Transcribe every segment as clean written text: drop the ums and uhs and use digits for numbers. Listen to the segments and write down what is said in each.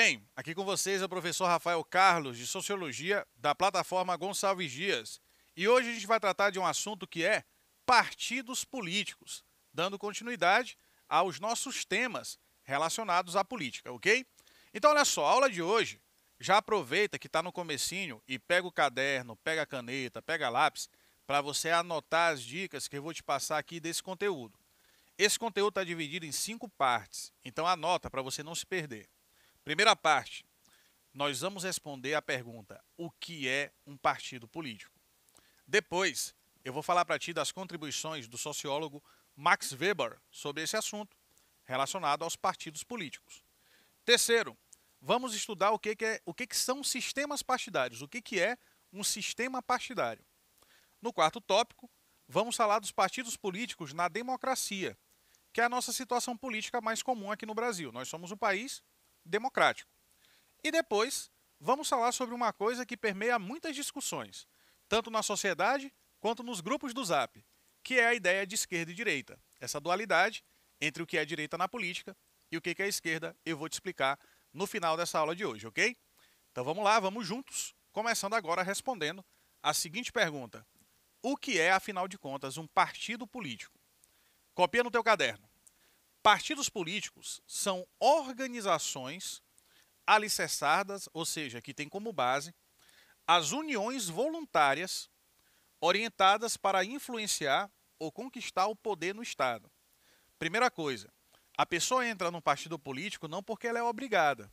bem? Aqui com vocês é o professor Rafael Carlos, de Sociologia, da plataforma Gonçalves Dias. E hoje a gente vai tratar de um assunto que é partidos políticos, dando continuidade aos nossos temas relacionados à política, ok? Então, olha só, a aula de hoje, já aproveita que está no comecinho e pega o caderno, pega a caneta, pega lápis, para você anotar as dicas que eu vou te passar aqui desse conteúdo. Esse conteúdo está dividido em 5 partes, então anota para você não se perder. Primeira parte, nós vamos responder a pergunta: o que é um partido político? Depois, eu vou falar para ti das contribuições do sociólogo Max Weber sobre esse assunto relacionado aos partidos políticos. Terceiro, vamos estudar o que são sistemas partidários, o que é um sistema partidário. No quarto tópico, vamos falar dos partidos políticos na democracia, que é a nossa situação política mais comum aqui no Brasil. Nós somos um país democrático. E depois, vamos falar sobre uma coisa que permeia muitas discussões, tanto na sociedade quanto nos grupos do Zap, que é a ideia de esquerda e direita. Essa dualidade entre o que é direita na política e o que é esquerda, eu vou te explicar no final dessa aula de hoje, ok? Então vamos lá, vamos juntos, começando agora respondendo a seguinte pergunta: o que é, afinal de contas, um partido político? Copia no teu caderno. Partidos políticos são organizações alicerçadas, ou seja, que têm como base as uniões voluntárias orientadas para influenciar ou conquistar o poder no Estado. Primeira coisa, a pessoa entra num partido político não porque ela é obrigada,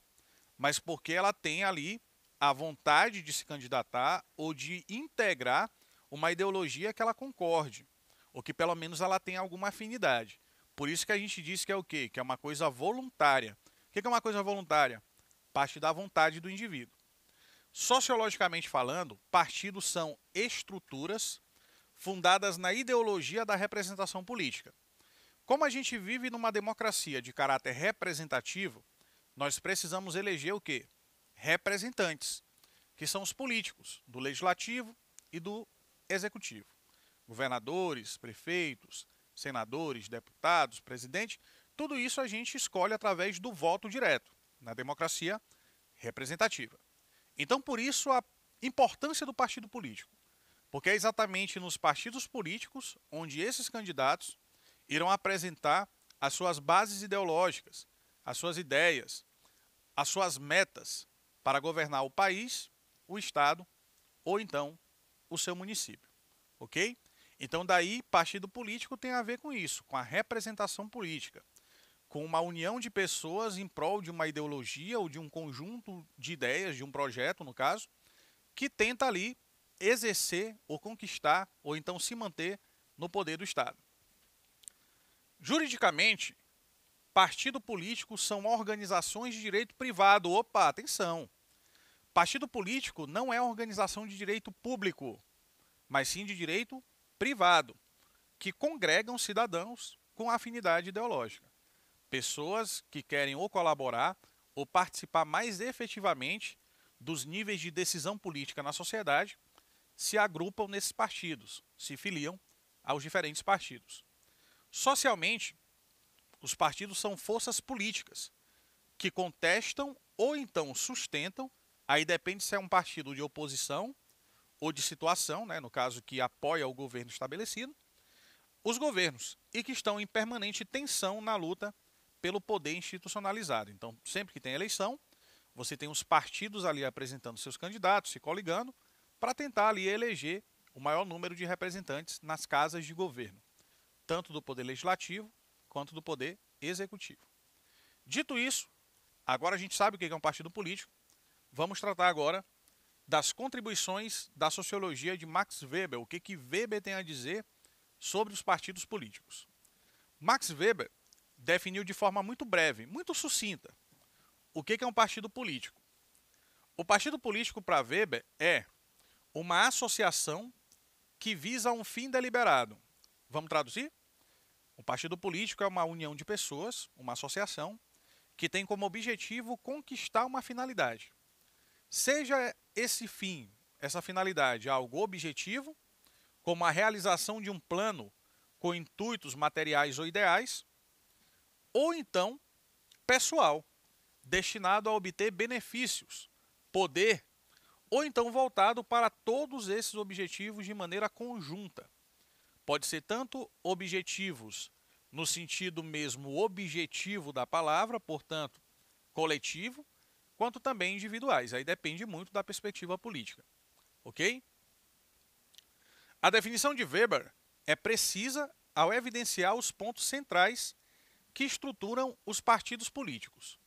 mas porque ela tem ali a vontade de se candidatar ou de integrar uma ideologia que ela concorde, ou que pelo menos ela tenha alguma afinidade. Por isso que a gente diz que é o quê? Que é uma coisa voluntária. O que é uma coisa voluntária? Parte da vontade do indivíduo. Sociologicamente falando, partidos são estruturas fundadas na ideologia da representação política. Como a gente vive numa democracia de caráter representativo, nós precisamos eleger o quê? Representantes, que são os políticos do legislativo e do executivo. Governadores, prefeitos, senadores, deputados, presidente, tudo isso a gente escolhe através do voto direto, na democracia representativa. Então, por isso, a importância do partido político, porque é exatamente nos partidos políticos onde esses candidatos irão apresentar as suas bases ideológicas, as suas ideias, as suas metas para governar o país, o estado ou então o seu município, ok? Então daí partido político tem a ver com isso, com a representação política, com uma união de pessoas em prol de uma ideologia ou de um conjunto de ideias, de um projeto no caso, que tenta ali exercer ou conquistar ou então se manter no poder do Estado. Juridicamente, partido político são organizações de direito privado. Opa, atenção! Partido político não é organização de direito público, mas sim de direito privado, que congregam cidadãos com afinidade ideológica. Pessoas que querem ou colaborar ou participar mais efetivamente dos níveis de decisão política na sociedade se agrupam nesses partidos, se filiam aos diferentes partidos. Socialmente, os partidos são forças políticas que contestam ou então sustentam, aí depende se é um partido de oposição ou de situação, né, no caso que apoia o governo estabelecido, os governos, e que estão em permanente tensão na luta pelo poder institucionalizado. Então, sempre que tem eleição, você tem os partidos ali apresentando seus candidatos, se coligando, para tentar ali eleger o maior número de representantes nas casas de governo, tanto do poder legislativo quanto do poder executivo. Dito isso, agora a gente sabe o que é um partido político, vamos tratar agora das contribuições da sociologia de Max Weber, o que Weber tem a dizer sobre os partidos políticos. Max Weber definiu de forma muito breve, muito sucinta, o que é um partido político. O partido político para Weber é uma associação que visa um fim deliberado. Vamos traduzir? Um partido político é uma união de pessoas, uma associação, que tem como objetivo conquistar uma finalidade. Seja esse fim, essa finalidade, algo objetivo, como a realização de um plano com intuitos materiais ou ideais, ou então pessoal, destinado a obter benefícios, poder, ou então voltado para todos esses objetivos de maneira conjunta. Pode ser tanto objetivos no sentido mesmo objetivo da palavra, portanto, coletivo, quanto também individuais. Aí depende muito da perspectiva política. Ok? A definição de Weber é precisa ao evidenciar os pontos centrais que estruturam os partidos políticos.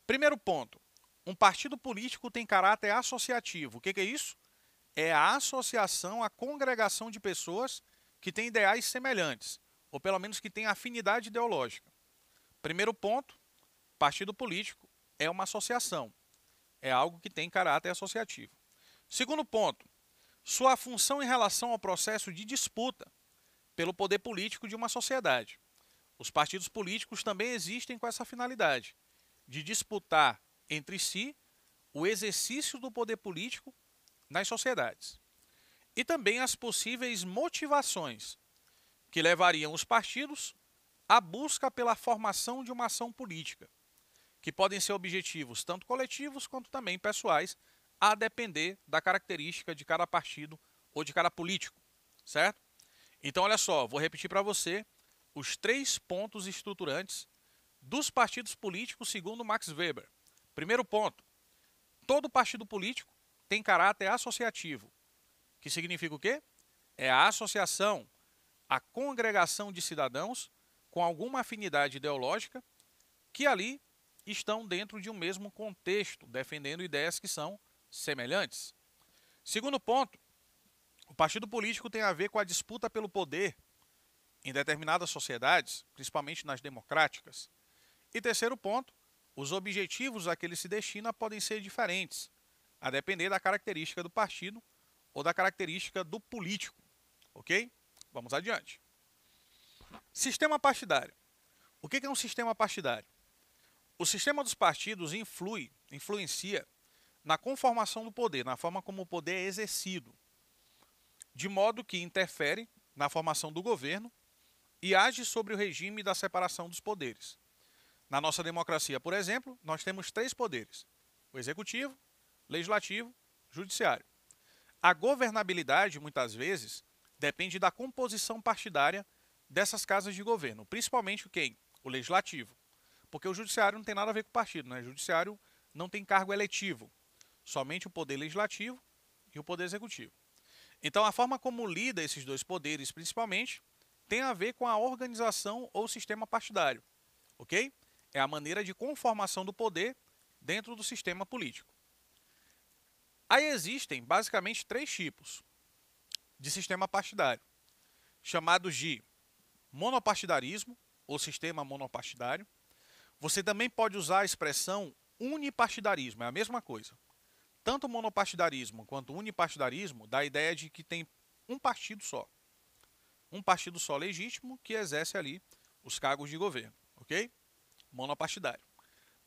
Primeiro ponto, um partido político tem caráter associativo. O que é isso? É a associação, a congregação de pessoas que têm ideais semelhantes, ou pelo menos que têm afinidade ideológica. Primeiro ponto, partido político é uma associação, é algo que tem caráter associativo. Segundo ponto, sua função em relação ao processo de disputa pelo poder político de uma sociedade. Os partidos políticos também existem com essa finalidade, de disputar entre si o exercício do poder político nas sociedades. E também as possíveis motivações que levariam os partidos à busca pela formação de uma ação política, que podem ser objetivos tanto coletivos quanto também pessoais, a depender da característica de cada partido ou de cada político, certo? Então, olha só, vou repetir para você os 3 pontos estruturantes dos partidos políticos segundo Max Weber. Primeiro ponto, todo partido político tem caráter associativo, que significa o quê? É a associação, a congregação de cidadãos com alguma afinidade ideológica que ali estão dentro de um mesmo contexto, defendendo ideias que são semelhantes. Segundo ponto, o partido político tem a ver com a disputa pelo poder em determinadas sociedades, principalmente nas democráticas. E terceiro ponto, os objetivos a que ele se destina podem ser diferentes, a depender da característica do partido ou da característica do político. Ok? Vamos adiante. Sistema partidário. O que é um sistema partidário? O sistema dos partidos influencia na conformação do poder, na forma como o poder é exercido, de modo que interfere na formação do governo e age sobre o regime da separação dos poderes. Na nossa democracia, por exemplo, nós temos 3 poderes: o executivo, legislativo, judiciário. A governabilidade, muitas vezes, depende da composição partidária dessas casas de governo, principalmente quem? O legislativo. Porque o judiciário não tem nada a ver com o partido, né? O judiciário não tem cargo eletivo, somente o poder legislativo e o poder executivo. Então, a forma como lida esses 2 poderes, principalmente, tem a ver com a organização ou sistema partidário, ok? É a maneira de conformação do poder dentro do sistema político. Aí existem, basicamente, 3 tipos de sistema partidário, chamados de monopartidarismo, ou sistema monopartidário. Você também pode usar a expressão unipartidarismo, é a mesma coisa. Tanto monopartidarismo quanto unipartidarismo dá a ideia de que tem um partido só. Um partido só legítimo que exerce ali os cargos de governo, ok? Monopartidário.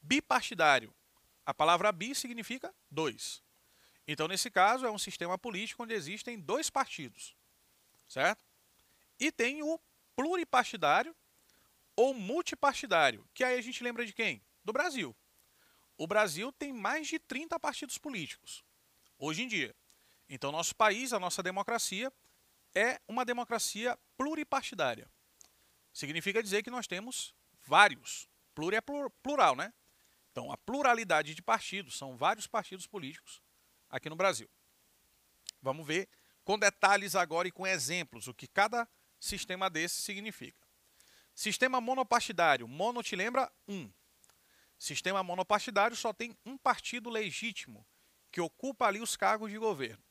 Bipartidário. A palavra bi significa 2. Então, nesse caso, é um sistema político onde existem 2 partidos, certo? E tem o pluripartidário ou multipartidário, que aí a gente lembra de quem? Do Brasil. O Brasil tem mais de 30 partidos políticos, hoje em dia. Então, nosso país, a nossa democracia, é uma democracia pluripartidária. Significa dizer que nós temos vários. Pluri é plural, né? Então, a pluralidade de partidos, são vários partidos políticos aqui no Brasil. Vamos ver com detalhes agora e com exemplos o que cada sistema desse significa. Sistema monopartidário. Mono te lembra 1. Sistema monopartidário só tem um partido legítimo, que ocupa ali os cargos de governo.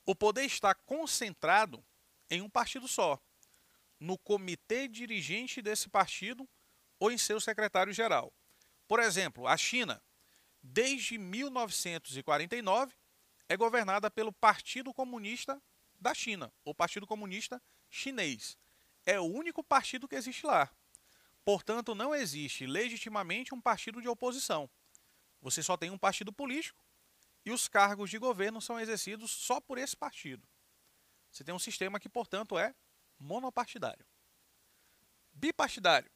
O poder está concentrado em um partido só, no comitê dirigente desse partido ou em seu secretário-geral. Por exemplo, a China, desde 1949, é governada pelo Partido Comunista da China, ou Partido Comunista Chinês. É o único partido que existe lá. Portanto, não existe legitimamente um partido de oposição. Você só tem um partido político e os cargos de governo são exercidos só por esse partido. Você tem um sistema que, portanto, é monopartidário. Bipartidário.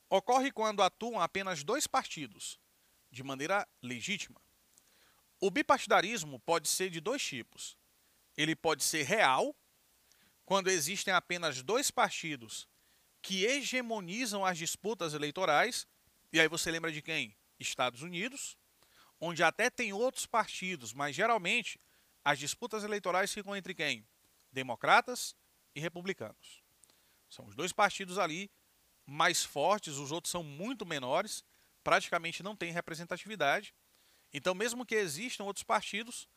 Ocorre quando atuam apenas 2 partidos, de maneira legítima. O bipartidarismo pode ser de dois tipos. Ele pode ser real, quando existem apenas dois partidos que hegemonizam as disputas eleitorais, e aí você lembra de quem? Estados Unidos, onde até tem outros partidos, mas geralmente as disputas eleitorais ficam entre quem? Democratas e republicanos. São os dois partidos ali mais fortes, os outros são muito menores, praticamente não tem representatividade. Então, mesmo que existam outros partidos,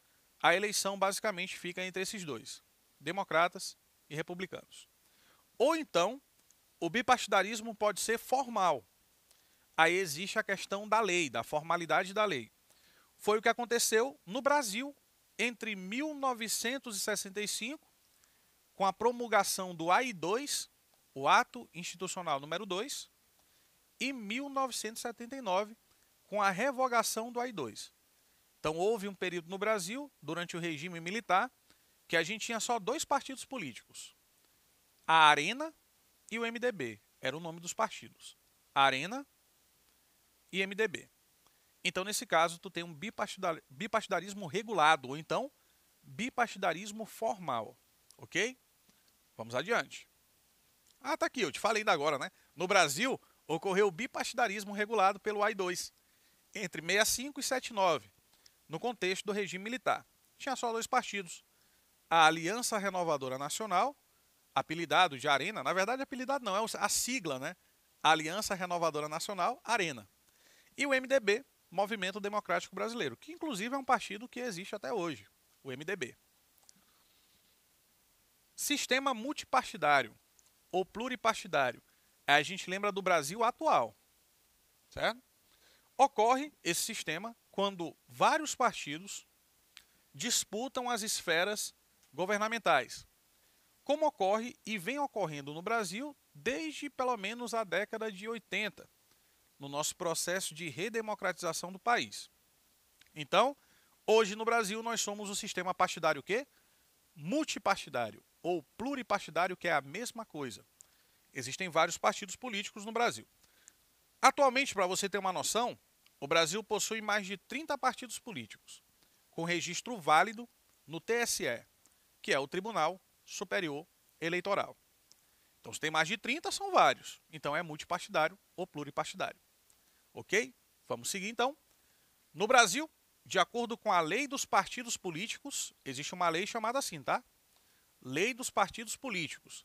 a eleição basicamente fica entre esses dois, democratas e republicanos. Ou então, o bipartidarismo pode ser formal. Aí existe a questão da lei, da formalidade da lei. Foi o que aconteceu no Brasil entre 1965, com a promulgação do AI-2, o Ato Institucional número 2, e 1979, com a revogação do AI-2. Então, houve um período no Brasil, durante o regime militar, que a gente tinha só dois partidos políticos. A Arena e o MDB. Era o nome dos partidos. Arena e MDB. Então, nesse caso, tu tem um bipartidarismo regulado, ou então, bipartidarismo formal. Ok? Vamos adiante. Ah, tá aqui, eu te falei ainda agora, né? No Brasil, ocorreu o bipartidarismo regulado pelo AI-2, entre 65 e 79, no contexto do regime militar. Tinha só dois partidos. A Aliança Renovadora Nacional, apelidado de Arena, na verdade apelidado não, é a sigla, né? Aliança Renovadora Nacional, Arena. E o MDB, Movimento Democrático Brasileiro, que inclusive é um partido que existe até hoje, o MDB. Sistema multipartidário ou pluripartidário. A gente lembra do Brasil atual, certo? Ocorre esse sistema quando vários partidos disputam as esferas governamentais, como ocorre e vem ocorrendo no Brasil desde pelo menos a década de 80, no nosso processo de redemocratização do país. Então, hoje no Brasil nós somos o sistema partidário o quê? Multipartidário ou pluripartidário, que é a mesma coisa. Existem vários partidos políticos no Brasil. Atualmente, para você ter uma noção, o Brasil possui mais de 30 partidos políticos, com registro válido no TSE, que é o Tribunal Superior Eleitoral. Então, se tem mais de 30, são vários. Então, é multipartidário ou pluripartidário. Ok? Vamos seguir, então. No Brasil, de acordo com a Lei dos Partidos Políticos, existe uma lei chamada assim, tá? Lei dos Partidos Políticos,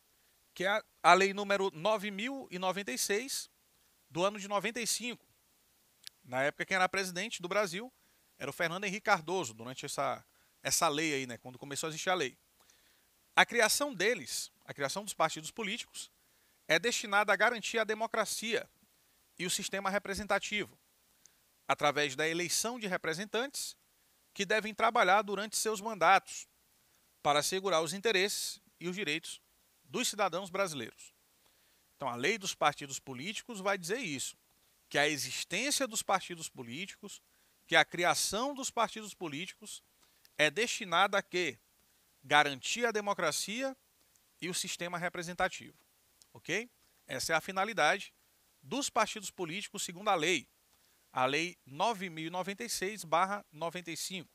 que é a lei número 9.096, do ano de 95. Na época, quem era presidente do Brasil era o Fernando Henrique Cardoso, durante essa lei aí, né, quando começou a existir a lei. A criação deles, a criação dos partidos políticos, é destinada a garantir a democracia e o sistema representativo, através da eleição de representantes que devem trabalhar durante seus mandatos para assegurar os interesses e os direitos dos cidadãos brasileiros. Então, a lei dos partidos políticos vai dizer isso, que a existência dos partidos políticos, que a criação dos partidos políticos é destinada a quê? Garantir a democracia e o sistema representativo. Ok? Essa é a finalidade dos partidos políticos segundo a Lei 9.096/95.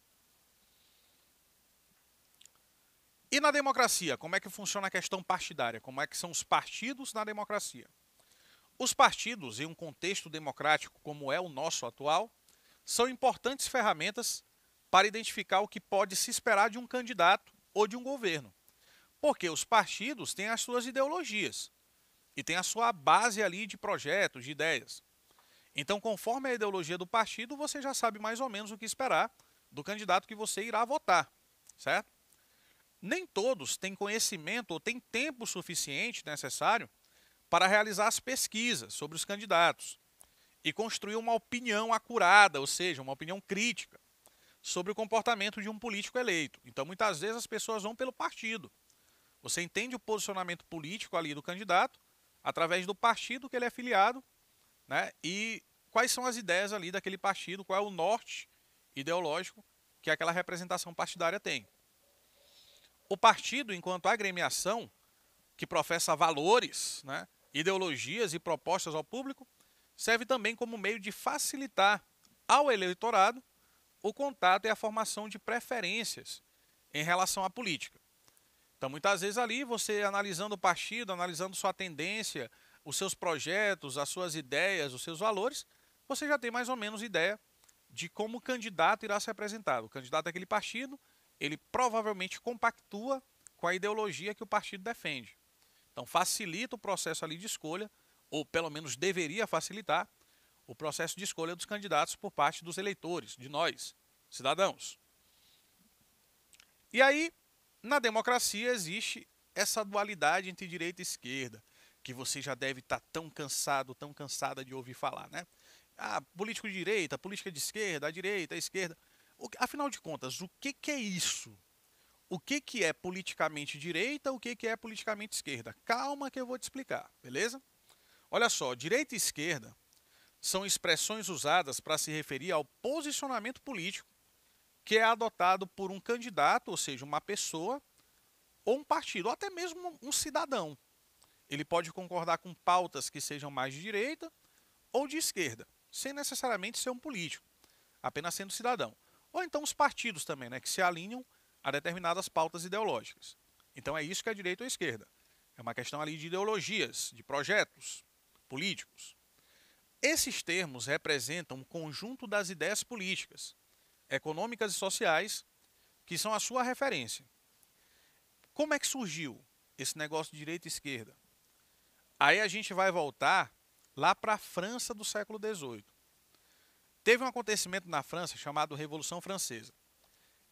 E na democracia, como é que funciona a questão partidária? Como é que são os partidos na democracia? Os partidos, em um contexto democrático como é o nosso atual, são importantes ferramentas para identificar o que pode se esperar de um candidato ou de um governo. Porque os partidos têm as suas ideologias e têm a sua base ali de projetos, de ideias. Então, conforme a ideologia do partido, você já sabe mais ou menos o que esperar do candidato que você irá votar, certo? Nem todos têm conhecimento ou têm tempo suficiente necessário para realizar as pesquisas sobre os candidatos e construir uma opinião acurada, ou seja, uma opinião crítica sobre o comportamento de um político eleito. Então, muitas vezes as pessoas vão pelo partido. Você entende o posicionamento político ali do candidato através do partido que ele é filiado, né? E quais são as ideias ali daquele partido, qual é o norte ideológico que aquela representação partidária tem. O partido, enquanto agremiação, que professa valores, né, ideologias e propostas ao público, serve também como meio de facilitar ao eleitorado o contato e a formação de preferências em relação à política. Então, muitas vezes ali, você analisando o partido, analisando sua tendência, os seus projetos, as suas ideias, os seus valores, você já tem mais ou menos ideia de como o candidato irá se apresentar. O candidato daquele partido, ele provavelmente compactua com a ideologia que o partido defende. Então, facilita o processo ali de escolha, ou pelo menos deveria facilitar, o processo de escolha dos candidatos por parte dos eleitores, de nós, cidadãos. E aí, na democracia existe essa dualidade entre direita e esquerda, que você já deve estar tão cansado, tão cansada de ouvir falar, né? Ah, político de direita, política de esquerda, a direita, a esquerda. Afinal de contas, o que é isso? O que é politicamente direita, o que é politicamente esquerda? Calma que eu vou te explicar, beleza? Olha só, direita e esquerda são expressões usadas para se referir ao posicionamento político que é adotado por um candidato, ou seja, uma pessoa, ou um partido, ou até mesmo um cidadão. Ele pode concordar com pautas que sejam mais de direita ou de esquerda, sem necessariamente ser um político, apenas sendo cidadão. Ou então os partidos também, né, que se alinham a determinadas pautas ideológicas. Então é isso que é direita ou esquerda. É uma questão ali de ideologias, de projetos políticos. Esses termos representam um conjunto das ideias políticas, econômicas e sociais que são a sua referência. Como é que surgiu esse negócio de direita e esquerda? Aí a gente vai voltar lá para a França do século XVIII. Teve um acontecimento na França chamado Revolução Francesa.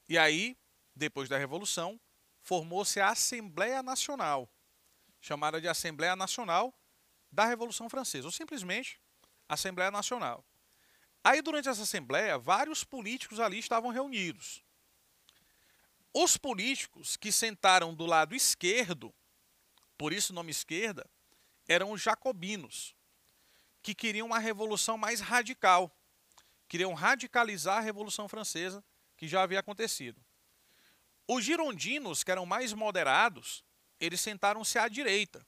E aí, depois da Revolução, formou-se a Assembleia Nacional, chamada de Assembleia Nacional da Revolução Francesa, ou simplesmente Assembleia Nacional. Aí, durante essa Assembleia, vários políticos ali estavam reunidos. Os políticos que sentaram do lado esquerdo, por isso o nome esquerda, eram os jacobinos, que queriam uma revolução mais radical, queriam radicalizar a Revolução Francesa, que já havia acontecido. Os girondinos, que eram mais moderados, eles sentaram-se à direita.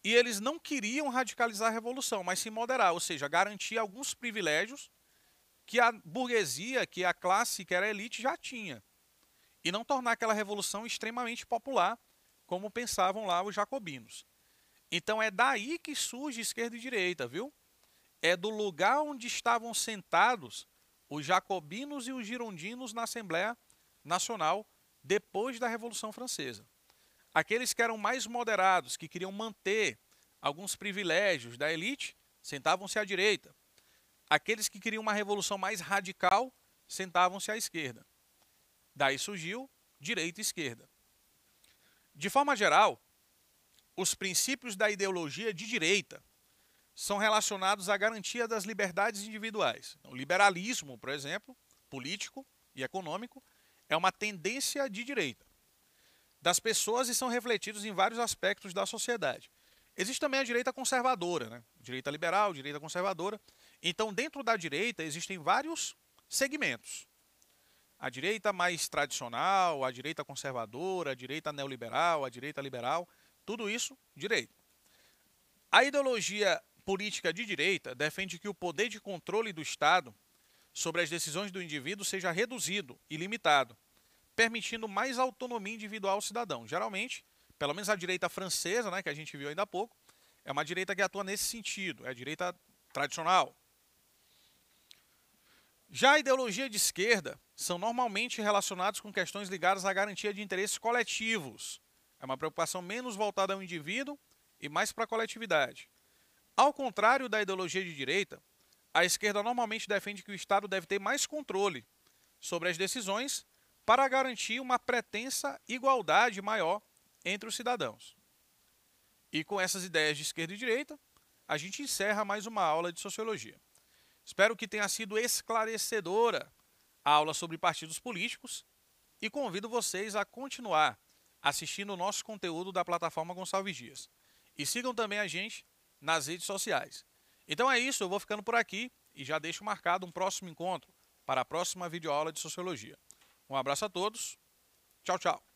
E eles não queriam radicalizar a revolução, mas se moderar, ou seja, garantir alguns privilégios que a burguesia, que a classe, que era a elite já tinha. E não tornar aquela revolução extremamente popular, como pensavam lá os jacobinos. Então é daí que surge esquerda e direita, viu? É do lugar onde estavam sentados os jacobinos e os girondinos na Assembleia Nacional depois da Revolução Francesa. Aqueles que eram mais moderados, que queriam manter alguns privilégios da elite, sentavam-se à direita. Aqueles que queriam uma revolução mais radical, sentavam-se à esquerda. Daí surgiu direita e esquerda. De forma geral, os princípios da ideologia de direita são relacionados à garantia das liberdades individuais. O liberalismo, por exemplo, político e econômico, é uma tendência de direita das pessoas e são refletidos em vários aspectos da sociedade. Existe também a direita conservadora, né? Direita liberal, direita conservadora. Então, dentro da direita existem vários segmentos. A direita mais tradicional, a direita conservadora, a direita neoliberal, a direita liberal, tudo isso, direita. A ideologia política de direita defende que o poder de controle do Estado sobre as decisões do indivíduo seja reduzido e limitado, permitindo mais autonomia individual ao cidadão. Geralmente, pelo menos a direita francesa, né, que a gente viu ainda há pouco, é uma direita que atua nesse sentido, é a direita tradicional. Já a ideologia de esquerda são normalmente relacionados com questões ligadas à garantia de interesses coletivos. É uma preocupação menos voltada ao indivíduo e mais para a coletividade. Ao contrário da ideologia de direita, a esquerda normalmente defende que o Estado deve ter mais controle sobre as decisões para garantir uma pretensa igualdade maior entre os cidadãos. E com essas ideias de esquerda e direita, a gente encerra mais uma aula de sociologia. Espero que tenha sido esclarecedora a aula sobre partidos políticos e convido vocês a continuar assistindo o nosso conteúdo da plataforma Gonçalves Dias. E sigam também a gente nas redes sociais. Então é isso, eu vou ficando por aqui e já deixo marcado um próximo encontro para a próxima videoaula de sociologia. Um abraço a todos, tchau, tchau.